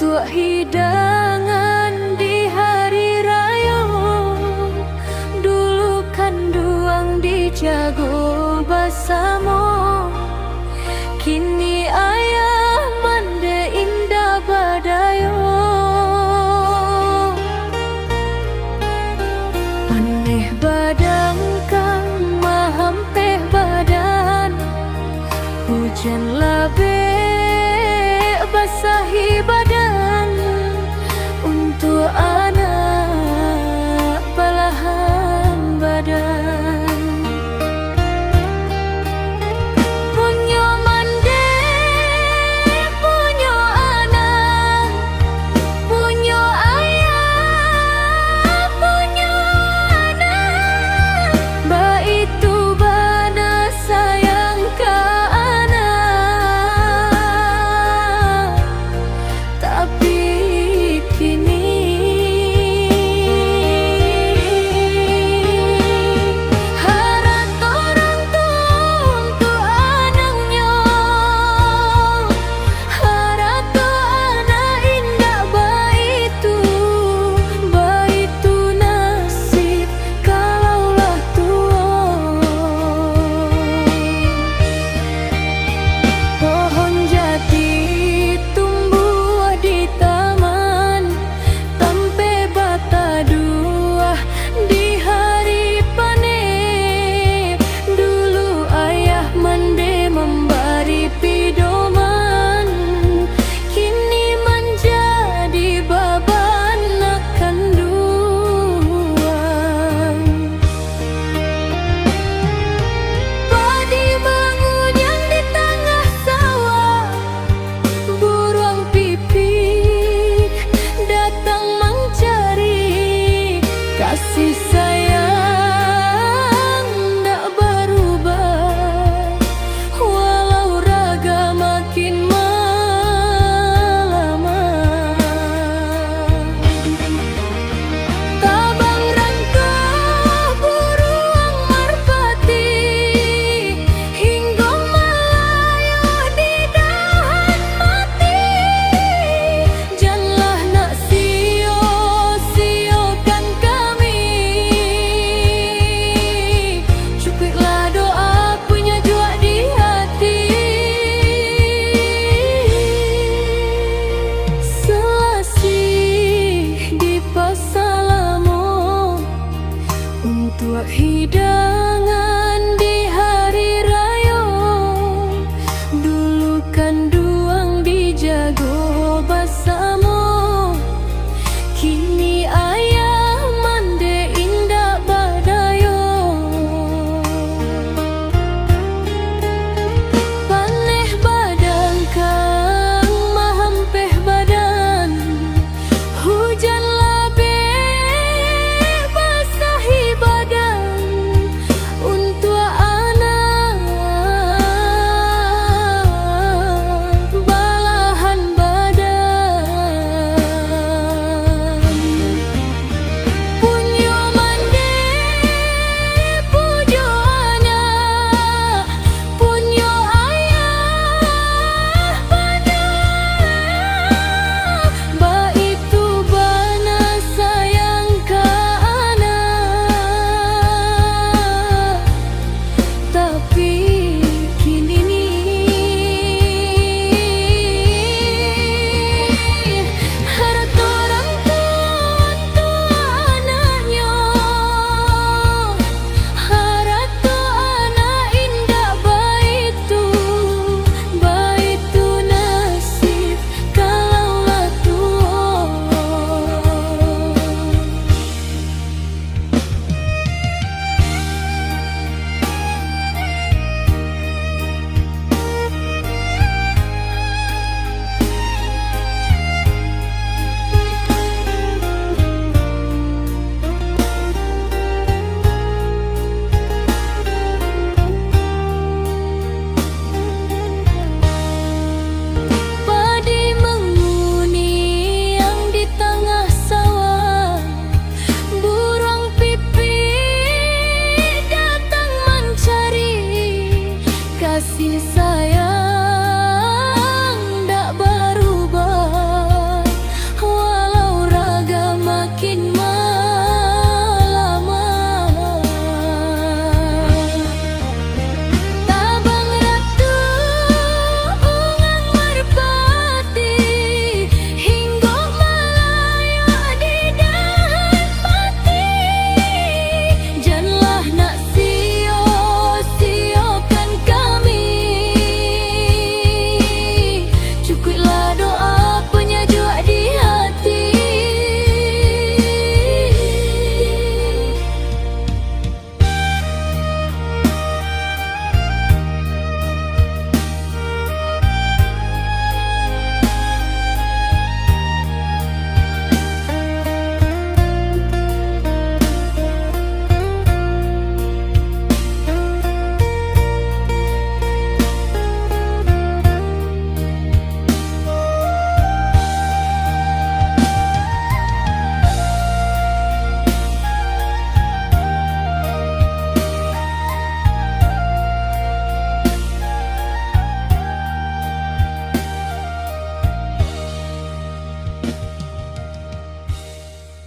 untuk hidangan di hari raya. Dulu kan duang dijago bersama, kini ayah mande indah badayo. Maneh badan kang mahampeh badan, hujan labe basahi badan untuk anak belahan badan. Punyo mande, punyo anak, punyo ayah, punyo anak. Baitu bana sayang ke anak, tapi kini harap orang tua untuk anaknya, harap anak indah baitu nasib kalaulah tua. Pohon jati tumbuh di taman, tampe bata dua di hari panen. Dulu ayah mande memberi pedoman, kini menjadi beban akan duang. Padi mengunyah di tengah sawah, burung pipik datang mencari. Kasih sayang tak berubah, walau raga makin melemah. Tabang rangkap burung merpati, hingga Melayu di dahan mati. Janganlah nak sia-siakan kami, cukuplah doa punya jua di hati. Selasih di pasalamu untuk hidup